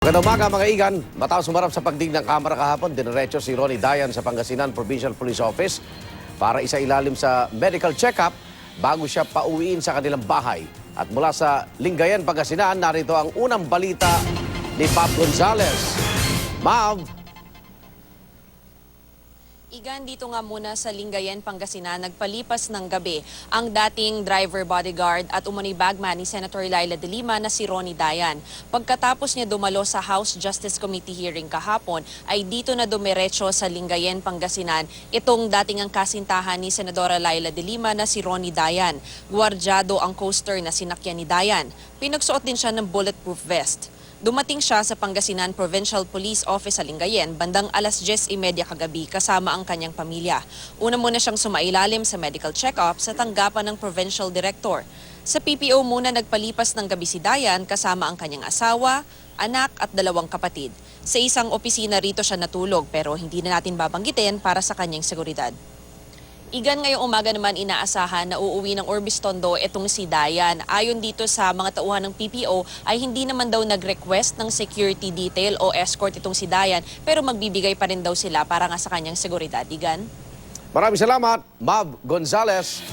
Magandang umaga mga igan. Matapos sumarap sa pagdig ng Kamara kahapon, diniretso si Ronnie Dayan sa Pangasinan Provincial Police Office para isailalim sa medical check-up bago siya pauwiin sa kanilang bahay. At mula sa Lingayen, Pangasinan, narito ang unang balita ni Mav Gonzales. Mav! Igan, dito nga muna sa Lingayen, Pangasinan, nagpalipas ng gabi ang dating driver bodyguard at umano'y bagman ni Senator Leila de Lima na si Ronnie Dayan. Pagkatapos niya dumalo sa House Justice Committee hearing kahapon, ay dito na dumiretso sa Lingayen, Pangasinan itong dating ang kasintahan ni Senadora Leila de Lima na si Ronnie Dayan. Gwardyado ang coaster na sinakyan ni Dayan. Pinagsuot din siya ng bulletproof vest. Dumating siya sa Pangasinan Provincial Police Office sa Lingayen bandang 10:30 kagabi kasama ang kanyang pamilya. Una muna siyang sumailalim sa medical check-up sa tanggapan ng Provincial Director. Sa PPO muna nagpalipas ng gabi si Dayan kasama ang kanyang asawa, anak at 2 kapatid. Sa isang opisina rito siya natulog pero hindi na natin babanggitin para sa kanyang seguridad. Igan, ngayong umaga naman inaasahan na uuwi ng Orbis Tondo itong si Dayan. Ayon dito sa mga tauhan ng PPO ay hindi naman daw nag-request ng security detail o escort itong si Dayan pero magbibigay pa rin daw sila para nga sa kanyang seguridad. Igan? Maraming salamat, Mav Gonzales.